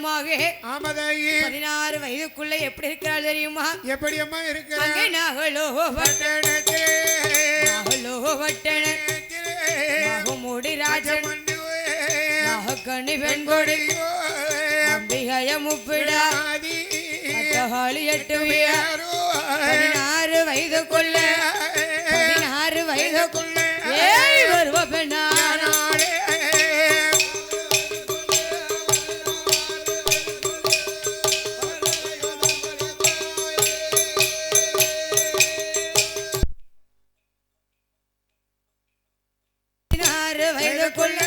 பெண்களுமாக 16 வயதுக்குள்ள எப்படி இருக்கிறாள் தெரியுமா? எப்படி அம்மா இருக்கிறாள்? அங்கே நாகலோ நாகமூடி ராஜன் நாகக்கண்ணி பெண்கொடி அம்பிகைய முப்பிடா அட்டகாளி 16 வயதுக்குள்ள ஏய் வருவ பெண்ணா வயதுக்குள்ள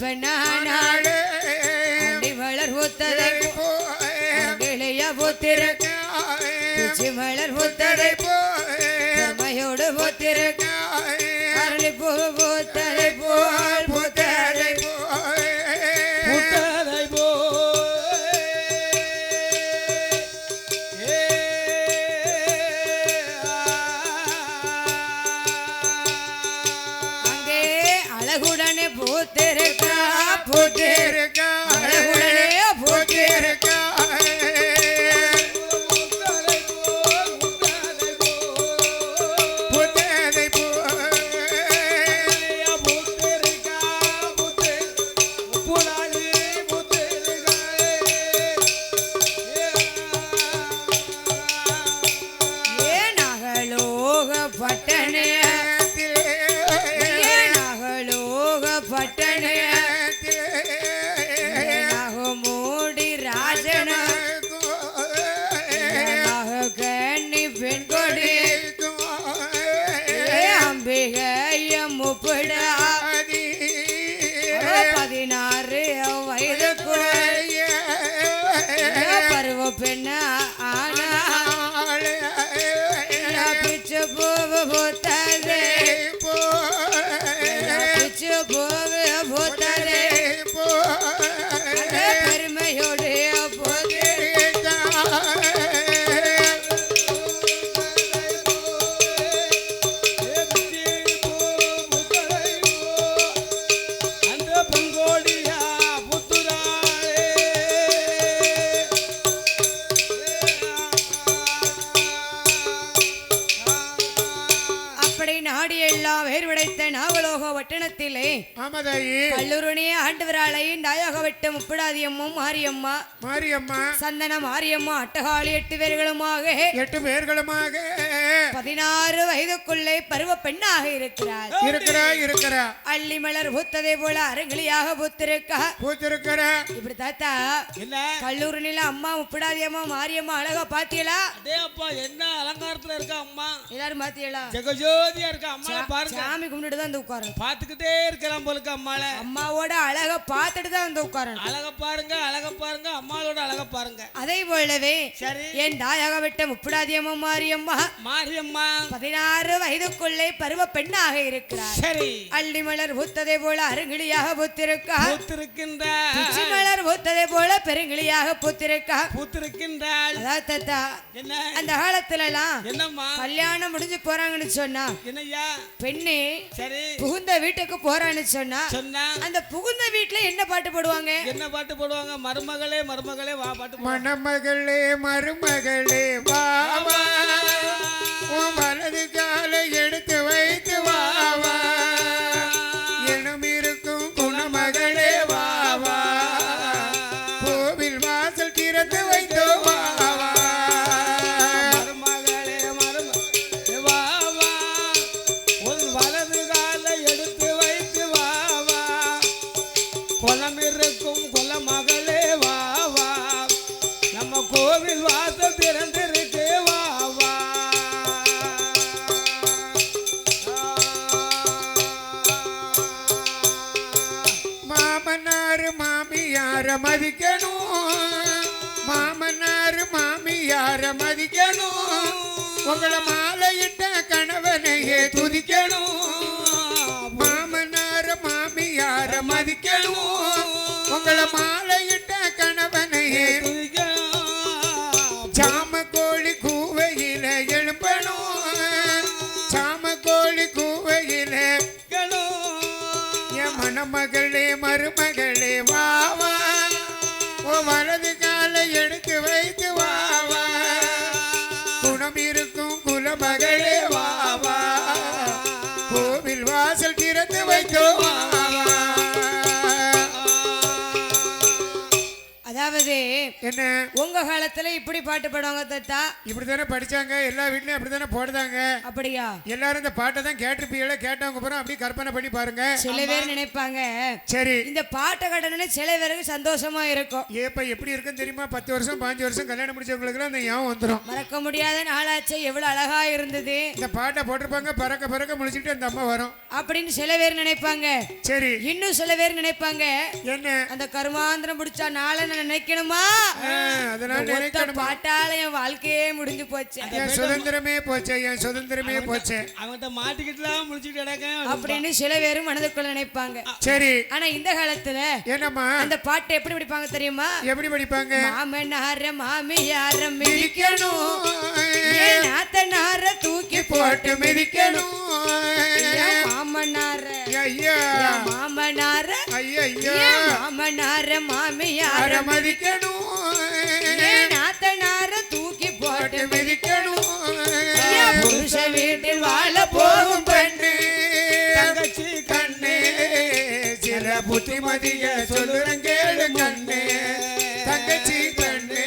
பெண்ணானாடு அண்டி வளர் பூத்ததை கிளைய பூத்திருக்க மலர் பூத்ததை பொறுமையோடு பூத்திருக்க அரளி பூ பூத்ததை போல் பூத்ததை பூத்ததை போ அழகுடனே பூத்திருக்கா அழகுடனே பூத்திருக்கா முப்படா 16 வயதுக்குள்ள பருவ பெண்ணா ஆனா பிச்சு பூவு பூத்ததே பிச்சு பூவு பூத்ததே பெருமையோடு பட்டணத்திலே கல்லூரணிய ஆண்டவராளையும் நாயகவட்ட முப்படாதியம்மும் மாரியம்மா சந்தன மாரியம்மா அட்டகாளி 8 பேர்களுமாக 16 வயதுக்குள்ளே பருவ பெண்ணாக இருக்கிறார். அள்ளி மலர் பூத்ததை போல அரங்கிலியாக பூத்திருக்கா இப்படி தாத்தா கல்லூரணியில அம்மா முப்படாதியம்மா மாரியம்மா அழகா பாத்தியலா? என்ன அலங்காரத்துல இருக்கா அம்மா? எல்லாரும் பாத்தியலா? ஜெகஜோதியா இருக்கா அம்மா. பாருங்க சாமி கும்பிட்டு தான் வந்து உட்காரணும். பாத்துக்கிட்டே இருக்கலாம் போலுக்கு அம்மாள. அம்மாவோட அழக பார்த்துட்டு தான் வந்து உட்காரணும். அழக பாருங்க அம்மாவோட அழக பாருங்க. அதே போலவே என் தாயாக விட்ட முப்படாதியம்மா மாரியம்மா 16 வயதுக்குள்ளே பருவ பெண்ணாக இருக்கிறார். சரி. அள்ளி மலர் பூத்ததை போல அருங்கிலியாக பூத்திருக்கின்றார். பிச்சி மலர் பூத்ததை போல பெருங்கிலியாக பூத்திருக்கின்றாள். என்ன அந்த காலத்துல எல்லாம் என்னம்மா கல்யாணம் முடிஞ்சு போறாங்கன்னு சொன்னா என்னையா பெண்ணே சரி புகுந்த வீட்டுக்கு போறான்னு சொன்னா அந்த புகுந்த வீட்டுல என்ன பாட்டு போடுவாங்க? மருமகளே வா பாட்டு. மணமகளே மருமகளே வா வா உன் வலது காலை எடுத்து வைத்து வா வா எனும் இருக்கும் குணமகளே வா வா கோவில் வாசல் திறந்து வைத்தோ வா வா மருமகளே வா வா உன் வலது காலை எடுத்து வைத்து வா வா குளம் இருக்கும் குலமகளே வா வா நம்ம கோவில் வாசல் திறந்திருக்கு வா வா. மாமனார் மாமியார மதிக்கணும் உங்களை மாலையிட்ட கணவனையே துதிக்கணும். மாமனார் மாமியார மதிக்கணும் உங்களை மாலையிட்ட கணவனையே சாம கோழி கூவையில எழும்பணும் என் மணமகளே மருமகளே வா வா எடுத்து வைத்து வாவா குணம் இருக்கும் குலமகளே வாவா கோவில் வாசல் திறந்து வைத்தோ வாவா. அதாவது என்ன உங்க காலத்துல இப்படி பாட்டு பாடுவாங்க தாத்தா? இப்படித்தானே படிச்சாங்க, எல்லா வீட்லயும் அப்படித்தானே போடுதாங்க. அப்படியா? எல்லாரும் இந்த பாட்டை தான் கேட்டிருப்பீங்களா? கேட்டவங்க அப்புறம் அப்படியே கற்பனை பண்ணி பாருங்க. சில பேர் நினைப்பாங்க சரி இந்த பாட்டை கடனே சில பேருக்கு சந்தோஷமா இருக்கும். ஏப்ப எப்படி இருக்குன்னு தெரியுமா? 10 வருஷம் 15 வருஷம் கல்யாணம் முடிச்சவங்களுக்கு அந்த ஞாபகம் வந்துடும். மறக்க முடியாத நாளாச்சு, எவ்வளவு அழகா இருந்தது. இந்த பாட்டை போட்டிருப்பாங்க, பறக்க பறக்க முடிச்சுட்டு அந்த அம்மா வரும் அப்படின்னு சில பேர் நினைப்பாங்க. சரி இன்னும் சில பேர் நினைப்பாங்க என்ன அந்த கருமாந்திரம் பிடிச்சா நாளை நினைக்கணுமா, அதெல்லாம் நினைக்கணும். பாட்டால என் வாழ்க்கையே முடிஞ்சு போச்சு, என் சுதந்திரமே போச்சு, என் சுதந்திரமே போச்சு, அவன்கிட்ட மாட்டிக்கிட்டுலாம் முடிச்சுட்டு கிடக்க அப்படின்னு சில பேரும் மனதுக்குள்ள நினைப்பாங்க. சரி ஆனா இந்த காலத்துல என்னம்மா அந்த பாட்டை எப்படி படிப்பாங்க தெரியுமா? எப்படி படிப்பாங்க? மாமனார மாமியார மிதிக்கணும், மிதிக்கணும், நாத்தனார தூக்கி போட்டு மிதிக்கணும், மாமனார ஐயா மாமனார ஐயா மாமனார மாமியார மதிக்கணும், நாத்தனார தூக்கி போட்டு மிதிக்கணும், புருஷ வீட்டில் வாழ போகும் பெண்ணு தங்கச்சி கண்ணே சில புத்திமதிய சொல்லுறேன் கேளு கண்ணே தங்கச்சி கண்ணே.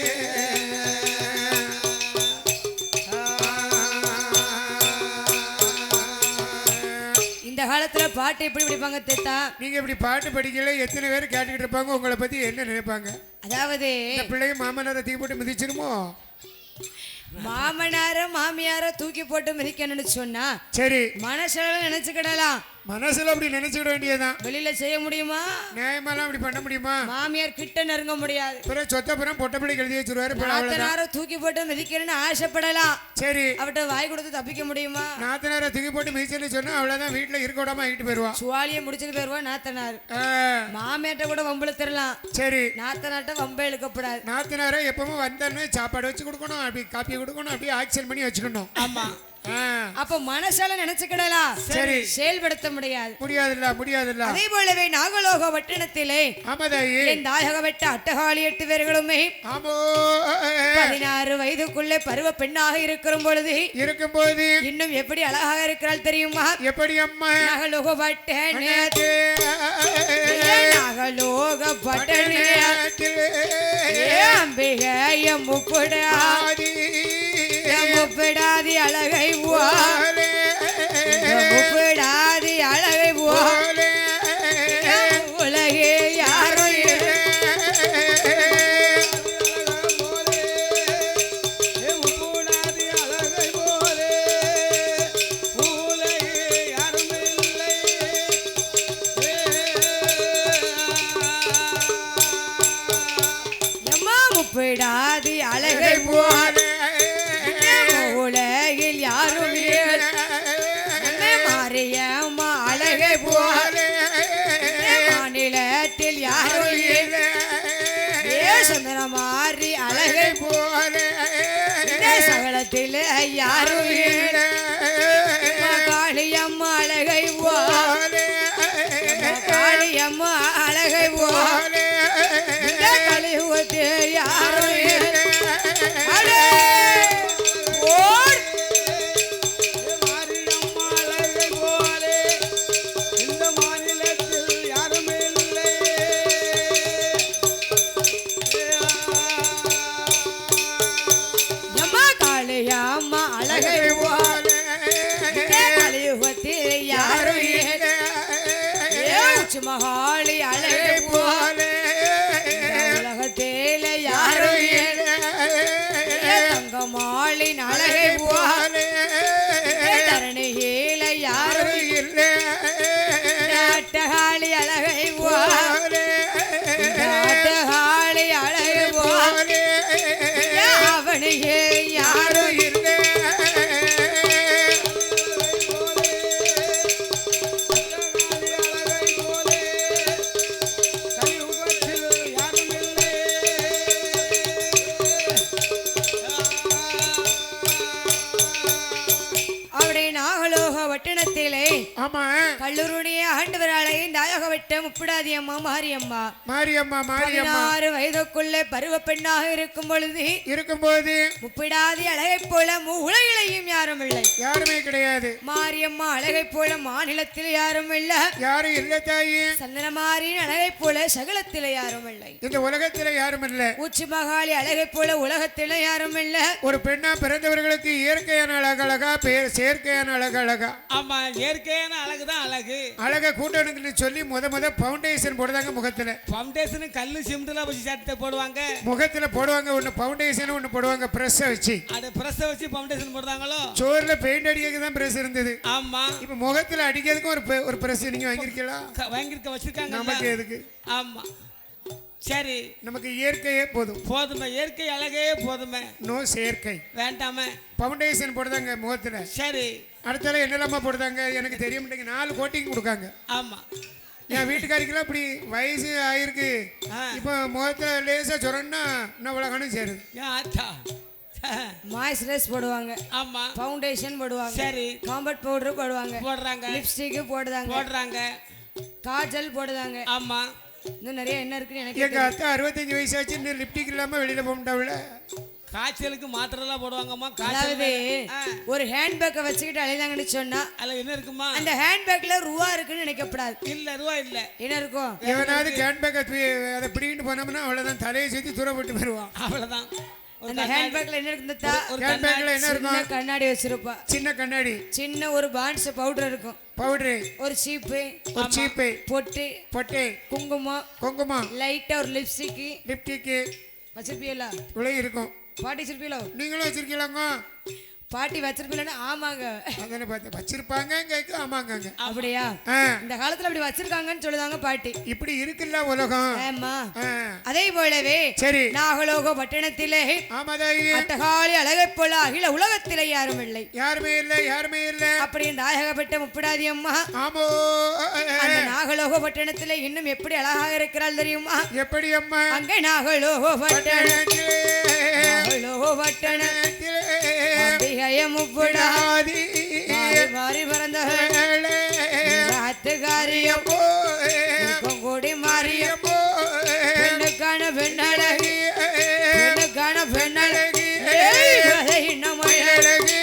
இந்த காலத்துல பாட்டு எப்படி படிப்பாங்க தேத்தா? நீங்க இப்படி பாட்டு படிக்கல, எத்தனை பேர் கேட்டுக்கிட்டு இருப்பாங்க, உங்களை பத்தி என்ன நினைப்பாங்க? அதாவது இந்த பிள்ளைய மாமனாரை தீ போட்டு மிதிச்சிருமோ? மாமனார மாமியார தூக்கி போட்டு மிதிக்கணும்னு சொன்னா சரி மனசுல நினைச்சுக்கிடலாம், மனசுல அப்படி நினைச்சுக்கிட வேண்டியதான். வெளியில செய்ய முடியுமா? நியாயமெல்லாம் அப்படி பண்ண முடியுமா? மாமியார் கிட்ட நெருங்க முடியாது. பிறகு சொத்தப்புறம் பொட்டை பிள்ளை எழுதி வச்சிருவாரு. நாத்தனார தூக்கி போட்டு மிதிக்கணும்னு ஆசைப்படலாம், சரி அவட்ட வாய் கொடுத்து தப்பிக்க முடியுமா? நாத்தனாரை தூக்கி போட்டு மிதிச்சுன்னு சொன்னா அவ்வளவுதான், வீட்டுல இருக்க விடாம ஆகிட்டு போயிருவா. சுவாலியை முடிச்சுட்டு போயிருவா நாத்தனார். மாமியார்ட்ட கூட வம்பளுத்திரலாம், சரி நாத்தனார்ட்ட வம்ப இழுக்கப்படாது. நாத்தனாரை எப்பவும் வந்தோன்னு சாப்பாடு வச்சு கொடுக்கணும், அப்படி காப்பி கொடுக்கணும், அப்படியே ஆக்சன் பண்ணி வச்சுக்கணும். ஆமா அப்ப மனசால நினைச்சுக்கிடலாம், சரி செயல்படுத்த முடியாது. முடியாதுல்ல. அதே போலவே நாகலோக வட்டணத்திலே ஆமாதாயி என் தாயக வெட்ட அட்டகாளி 8 பேர்களுமே 16 வயதுக்குள்ளே பருவ பெண்ணாக இருக்கும்போது இன்னும் எப்படி அழகாக இருக்கிறாள் தெரியுமா? எப்படி அம்மா? நாகலோக வட்டணே நாகலோக வட்டணே அம்பிகை முப்படாதி முப்படாதி அழகை முப்படாதி அழகை உலகே யாரும் முப்படாதி அழகை உலகில் யாரும் மாரியம்மா அழகை மாநிலத்தில் யாரும் சந்திர மாறி அழகை சகலத்தில் யாரும் காளியம்மா அழகை காளியம்மா அழகை கலியுகத்தில் யாரும் மகாளி அழகை ஆமா கல்லூருடைய ஆண்டவராலே தாயக விட்ட முப்பிடாதி அம்மா மாரியம்மா மாரியம்மா 16 வயதுக்குள்ளே பருவ பெண்ணாக இருக்கும்போது முப்பிடாதி அழகை போல உலகிலையும் யாரும் இல்லை, யாருமே கிடையாது. மாரியம்மா அழகை போல மாநிலத்தில் யாரும் இல்ல, யாரும் இல்ல தாயி. சந்தனமாரின் அழகை போல சகலத்தில யாரும் இல்லை, இந்த உலகத்தில யாரும் இல்ல. உச்சி மகாளி அழகை போல உலகத்தில யாரும் இல்ல. ஒரு பெண்ணா பிறந்தவர்களுக்கு இயற்கையான அழகழகா செயற்கையான அழகழகா. ஆமா, இயற்கையான அழகுதான் அழகு. அழகை கூட்டணும்னு சொல்லி முத பவுண்டேஷன் போடுறாங்க முகத்துல. பவுண்டேஷன் கல்லு சிமெண்ட்ல வச்சு சட்டை போடுவாங்க, முகத்துல போடுவாங்க. ஒன்னு பவுண்டேஷன் ஒன்னு போடுவாங்க பிரஷ் வச்சு. அது பிரஷ் வச்சு பவுண்டேஷன் போடுறாங்களோ. சோர்ல பெயிண்ட் அடிக்கிறதுக்கு தான் பிரஷ் இருந்தது. ஆமா, இப்ப முகத்துல அடிக்கிறதுக்கு ஒரு பிரஷ் நீங்க வாங்கிருக்கீங்களா? வாங்கிருக்க வச்சிருக்காங்க. நமக்கு எதுக்கு? ஆமா, சரி, நமக்கு இயற்கையே போதும். போதுமே, இயற்கை அழகே போதுமே, நோ செயற்கை வேண்டாமே. பவுண்டேஷன் போடுறாங்க முகத்துல. சரி, அடுத்தால என்னெல்லாமா போடுறாங்க எனக்கு தெரிய மாட்டேங்க. 4 கோட்டிங் கொடுக்காங்க. ஆமா, என் வீட்டுக்காரிக்கெல்லாம் இப்படி வயசு ஆயிருக்கு. இப்போ முகத்துல லேசா சொரன்னா இன்னும் உலகனும் சேருது. மாய்ஸ்சரைஸ் போடுவாங்க, ஆமா, ஃபவுண்டேஷன் போடுவாங்க, சரி, காம்பேக்ட் பவுடர் போடுவாங்க, லிப்ஸ்டிக் போடுறாங்க, காஜல் போடுறாங்க. ஆமா, இன்னும் நிறைய என்ன இருக்குன்னு எனக்கு. எங்க அத்தா 65 வயசு ஆச்சு, இன்னும் லிப்டிக் இல்லாம வெளியில போக முடியாதுல. காய்ச்சலுக்கு மாத்திரை எல்லாம் போடுவாங்கம்மா. அதாவது ஒரு ஹேண்ட்பேக்கை வச்சுக்கிட்டு அழைதாங்கன்னு சொன்னா அதுல என்ன இருக்குமா? அந்த ஹேண்ட்பேக்ல ரூபா இருக்குன்னு நினைக்கப்படாது. இல்ல, ரூபா இல்ல. என்ன இருக்கும்? எவனாவது ஹேண்ட்பேக்கை அதை பிடிக்கிட்டு போனோம்னா அவ்வளவுதான், தலையை சுத்தி தூரப்பட்டு வருவான். அவ்வளவுதான். அந்த ஹேண்ட்பேக்ல என்ன இருக்கு? ஹேண்ட்பேக்ல என்ன இருக்கும்? கண்ணாடி வச்சிருப்பா, சின்ன கண்ணாடி, சின்ன ஒரு பான்ஸ் பவுடர் இருக்கும், பவுடர், ஒரு சீப்பு, பொட்டு, குங்குமம், லைட்டா ஒரு லிப்ஸ்டிக் வச்சிருப்பீங்களா? உலக இருக்கும். பாட்டி வச்சிருப்பீங்களோ? நீங்களும் வச்சிருக்கீங்களாங்க? பாட்டி வச்சிருப்பீங்களா? ஆமாங்க, அதனை பார்த்து வச்சிருப்பாங்க. ஆமாங்க. அப்படியா? இந்த காலத்துல அப்படி வச்சிருக்காங்கன்னு சொல்லுதாங்க பாட்டி. இப்படி இருக்குல்ல உலகம். ஆமா, அதே போலவே சரி, நாகலோக பட்டணத்திலே அட்டகாளி அழகை போல அகில உலகத்திலே யாரும் இல்லை, யாருமே இல்ல. அப்படி நாயகப்பட்ட முப்பிடாதி அம்மா. ஆமோ, அந்த நாகலோக பட்டணத்திலே இன்னும் எப்படி அழகாக இருக்கிறாள் தெரியுமா? எப்படி அம்மா? அங்கே நாகலோக பட்டணத்திலே முப்பிடாதி மாறி பறந்தவள் ராத்துக்காரியமோ கூடி மாறியமோ பெண்ணுக்கான பெண்ணழகி, பெண்ணுக்கான பெண்ணழகி, இன்னும் அழகி.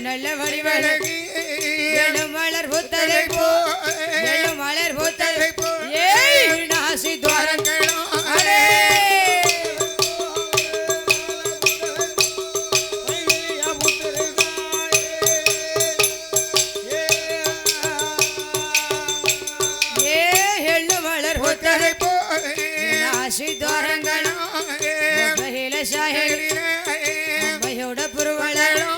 நல்ல வடிவழகி மலர் பூத்ததை போ, மலர் பூத்ததை போ, நாசி துவாரங்களும் மலர் பூத்ததை போ, நாசி துவாரங்களும் அம்மையோட புருவளம்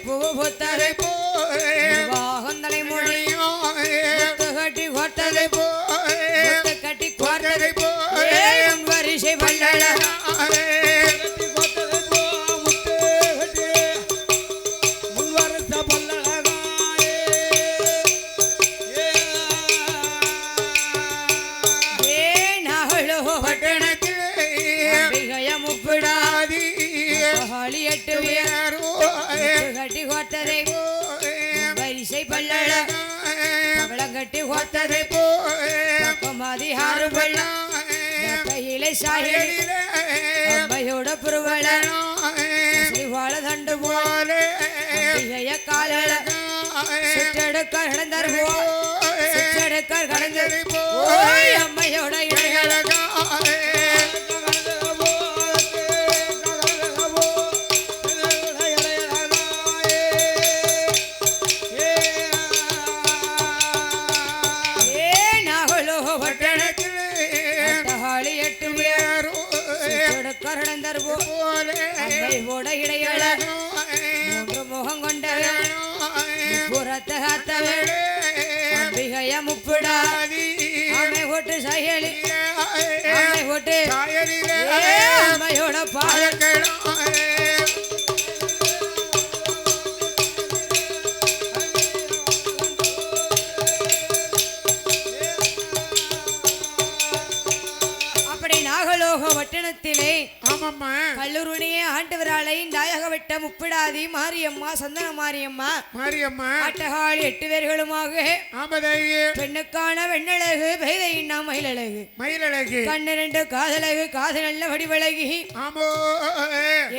பூவு பூத்ததை போ, வாகந்தலை மொழியும் கட்டி கோட்டதை போ, கட்டி கோட்டதை போ, வரிசை பல்லழ கட்டி கோட்டதை வரிசை பல்லழ கட்டி கோட்டதை போதி ஆறு பள்ளம் கையிலே சாயி அம்மையோட புருவள வாழ தண்டு போல கால சுற்றெடுக்க கடந்தர் சுற்றெடுக்க கடந்தது அம்மையோட இடையழகா முகம் கொண்ட புறத்தை காத்தவள் அம்பிகைய முப்பிடாதி அம்மையோட்டு சயலி அம்மையோட்டு அம்மையோட பாதங்களும் நாகலோக வட்டணத்திலே ஆமாம்மா கல்லூரியே ஆண்டவராலை நாயகவட்ட முப்பிடாதி மாரியம்மா சந்தன மாரியம்மா மாரியம்மா ஆட்டகாளி 8 பேர்களுமாக ஆமதாயி பெண்ணுக்கான வெண்ணழகு பெய்தையின்னா மயிலழகு மயிலழகு கண்ணு 2 காதழகு காது நல்ல வடிவழகி ஆமோ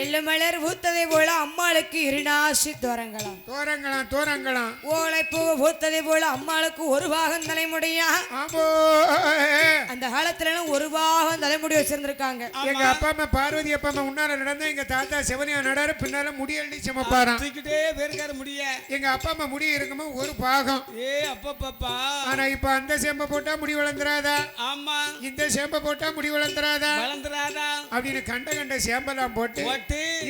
எள்ளு மலர் பூத்ததை போல அம்மாளுக்கு இருநாசி தோரங்களாம் தோரங்களாம் தோரங்களாம் ஓலைப்பூ பூத்ததை போல அம்மாளுக்கு ஒரு பாகம் தலைமுடியா ஆமோ அந்த காலத்துல ஒரு பாகம் தலைமுடி வச்சிருந்திருக்காங்க எங்க அப்பா அம்மா பார்வதி அப்பா அம்மா முன்னால நடந்தா எங்க தாத்தா சிவனியா நடாரு பின்னால முடியல்டி சமப்பாராம் தூக்கிட்டே பேருக்கார முடிய எங்க அப்பா அம்மா முடி இருக்குமோ ஒரு பாகம் அப்பப்பா ஆனா இப்ப அந்த சேம்ப போட்டா முடி வளர்ந்துராதா ஆமா இந்த சேம்ப போட்டா முடி வளர்ந்துராதா வளர்ந்துராதா அப்படின்னு கண்ட சேம்பெல்லாம் போட்டு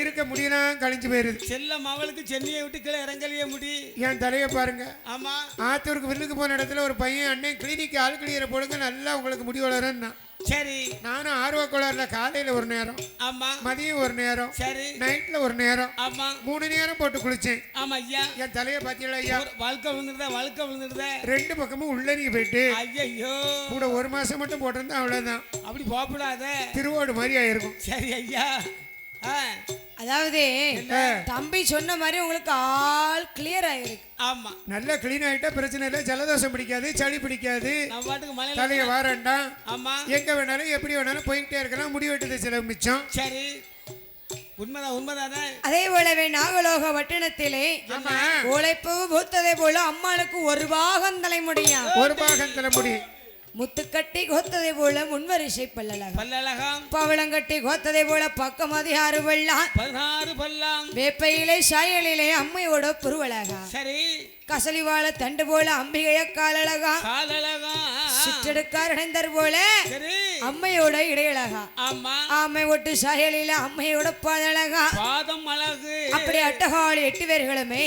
இருக்க முடியலாம் கழிஞ்சு போயிருது செல்லம் அவளுக்கு சென்னையை விட்டு கீழே இறங்கலையே முடி என் தலைய பாருங்க ஆமா ஆத்தூருக்கு விருந்துக்கு போன இடத்துல ஒரு பையன் அண்ணன் கிளினிக் ஆள் கிளியரை போடுங்க நல்லா உங்களுக்கு முடி வளரும்னா சரி நானும் ஆர்வ கோளாறுல காலையில ஒரு நேரம் ஆமா மதியம் ஒரு நேரம் சரி நைட்ல ஒரு நேரம் ஆமா 3 நேரம் போட்டு குளிச்சேன் ஆமா ஐயா என் தலைய பாத்தீங்களா ஐயா வழுக்க விழுந்துருதா 2 பக்கமும் உள்ளறி போயிட்டு ஐயோ கூட 1 மாசம் மட்டும் போட்டிருந்தா அவ்வளவுதான் அப்படி போகக்கூடாத திருவோடு மாதிரி ஆயிருக்கும் சரி ஐயா அதாவது தம்பி சொன்ன மாதிரி உங்களுக்கு ஆல் கிளியர் ஆயிருக்கு ஆமா நல்லா கிளீன் ஆயிட்டா பிரச்சனை இல்லை ஜலதோஷம் பிடிக்காது சளி பிடிக்காது நம்ம பாட்டுக்கு மலையில தலைய வாரண்டா ஆமா எங்க வேணாலும் எப்படி வேணாலும் போயிட்டே இருக்கலாம் முடி வெட்டுது செலவு மிச்சம் சரி உண்மைதானே அதே போலவே நாகலோக வட்டணத்திலே உழைப்பு பூத்ததை போல அம்மாளுக்கு ஒரு பாகம் தலைமுடியா ஒரு பாகம் தலைமுடி முத்துக்கட்டி கோத்ததை போல முன்வரிசை பல்லழகம் பவளங்கட்டி கோத்ததை போல பக்கம் 16 பல்லாம் 16 பல்லாம் வேப்பையிலே சாயலிலே அம்மையோட புருவழகா சரி கசலிவாழ தண்டு போல அம்பிகைய காலழகா சிற்றெடுக்கார் இணைந்தர் போல அம்மையோட இடையழகா ஆமை ஒட்டு சாயலில அம்மையோட பாதழகா பாதம் அழகு அப்படி அட்டகாளி 8 பேர்களுமே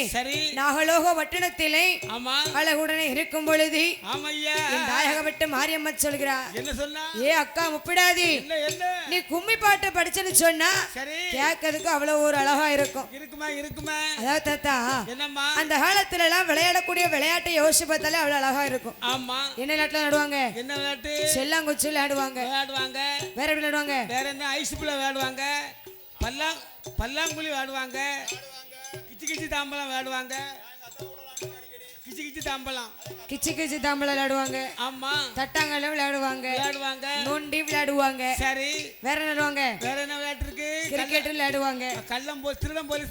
நாகலோக வட்டணத்திலே அழகுடனே இருக்கும் பொழுது தாயகப்பட்டு மாரியம்மா சொல்கிறா என்ன சொன்னா ஏ அக்கா முப்பிடாதி நீ கும்மி பாட்டு படிச்சேன்னு சொன்னா கேட்கறதுக்கு அவ்வளவு ஒரு அழகா இருக்கும் அதாவது தாத்தா அந்த காலத்துல எல்லாம் விளையாடக்கூடிய விளையாட்டை யோசிச்சு பார்த்தாலே அவ்வளவு அழகா இருக்கும் என்ன விளையாட்டுல விளையாடுவாங்க செல்லாங்குச்சி விளையாடுவாங்க வேற எப்படி விளையாடுவாங்க வேற என்ன ஐஸ் புள்ள விளையாடுவாங்க பல்லாங்குழி விளையாடுவாங்க கிச்சி தாம்பலம் விளையாடுவாங்க கிச்சி தாம்பலம் விளையாடுவாங்க ஆமா தட்டாங்கல்ல விளையாடுவாங்க நொண்டி விளையாடுவாங்க சரி வேற என்ன விளையாடுவாங்க வேற என்ன விளையாட்டு இருக்கு கிரிக்கெட் விளையாடுவாங்க திருடம் போலீஸ்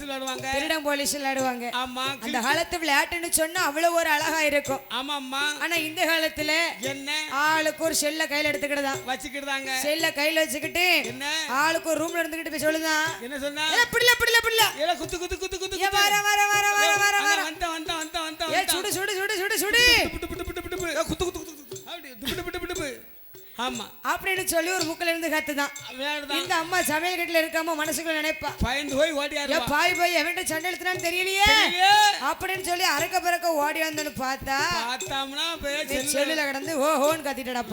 விளையாடுவாங்க திருடம் போலீஸ் விளையாடுவாங்க ஆமா அந்த காலத்து விளையாட்டுன்னு சொன்னா அவ்வளவு ஒரு அழகா இருக்கும் ஆமாம்மா ஆனா இந்த காலத்துல என்ன ஆளுக்கு ஒரு செல்ல கையில எடுத்துக்கிட்டதா வச்சுக்கிட்டாங்க செல்ல கையில வச்சுக்கிட்டு என்ன ஆளுக்கு ஒரு ரூம்ல இருந்துகிட்டு போய் சொல்லுதான் என்ன சொன்னா குத்து வர ஏ சுடு ஆமா அப்படின்னு சொல்லி ஒரு முக்கில இருந்து கத்துதான் இந்த அம்மா சமையல் கட்டில இருக்காம மனசுக்குள்ள நினைப்பா பயந்து போய் ஓடியாரு போய் எவன்ட்ட சண்டை எடுத்துனான்னு தெரியலையே அப்படின்னு சொல்லி அறக்க பறக்க ஓடி வந்தன்னு பார்த்தாம்னா செல்லுல கிடந்து ஓஹோன்னு கத்திட்டடா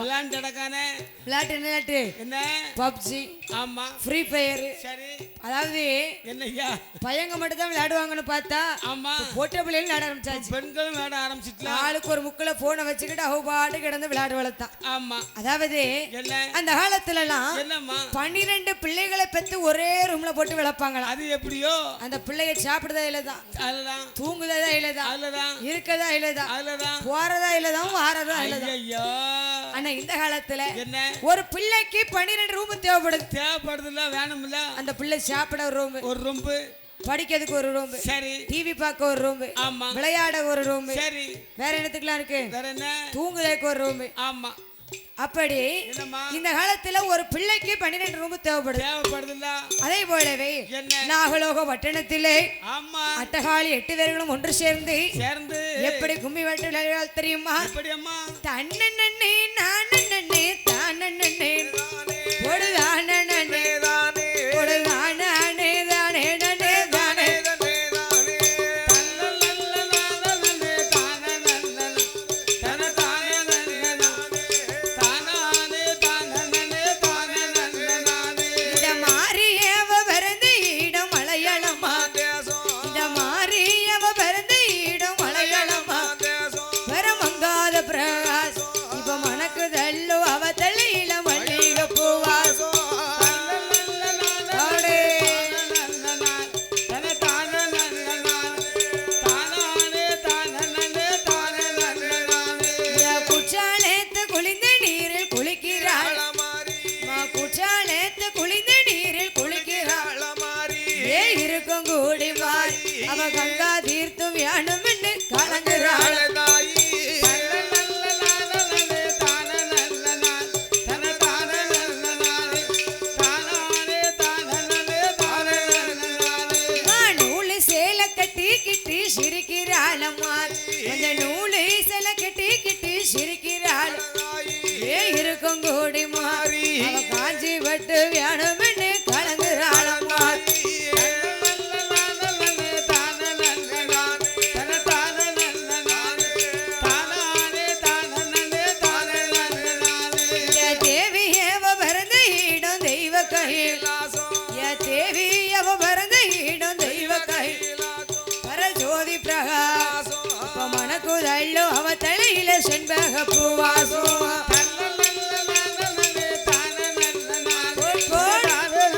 விளையாட்டு என்ன பப்ஜி ஆமா ஃப்ரீ ஃபயர் சரி அதாவது என்னய்யா பையங்க மட்டும் தான் விளையாடுவாங்கன்னு பார்த்தா ஆமா பொட்ட பிள்ளைகள் விளையாட ஆரம்பிச்சாச்சு பெண்களும் விளையாட ஆரம்பிச்சுட்டு ஆளுக்கு ஒரு முக்கில போனை வச்சுக்கிட்டு அவ பாட்டு கிடந்து விளையாடு வளர்த்தான் ஆமா அதாவது அந்த காலத்துல எல்லாம் 12 பிள்ளைகளை பெற்று ஒரே ரூம்ல போட்டு வளர்ப்பாங்களா அது எப்படியோ அந்த பிள்ளைய சாப்பிடுறதா இல்லதான் தூங்குதா இல்லதான் இருக்கதா இல்லதான் போறதா இல்லதான் வாரதா இல்லதான் ஆனா இந்த காலத்துல ஒரு பிள்ளைக்கு 12 ரூம் தேவைப்படுதுல வேணும்ல அந்த பிள்ளை சாப்பிட ஒரு ரூம் படிக்கிறதுக்கு ஒரு ரூம் சரி டிவி பார்க்க ஒரு ரூம் ஆமா விளையாட ஒரு ரூம் சரி வேற என்னத்துக்குலாம் இருக்கு வேற என்ன தூங்குறதுக்கு ஒரு ரூம் ஆமா அப்படி இந்த காலத்துல ஒரு பிள்ளைக்கு 12 ரூம் தேவைப்படுதுல்ல அதே போலவே நாகலோக வட்டணத்திலே அட்டகாளி 8 பேர்களும் ஒன்று சேர்ந்து எப்படி கும்மி வெட்டு விளையாட தெரியுமா தன்னே நானே தானே பொடுதானே பொடுதானே தானே தானே பிரகாஷ் இப்ப மனக்கு தள்ளு அவ தள்ளியில மல்லிகை பூவாசம் கைலாசம் ய தேவி அவ பிறந்த இடம் தெய்வ கைலாசம் பரஜோதி பிரகாசம் அப்ப மணக்குதள்ளோ அவ தலையில செண்பக பூவா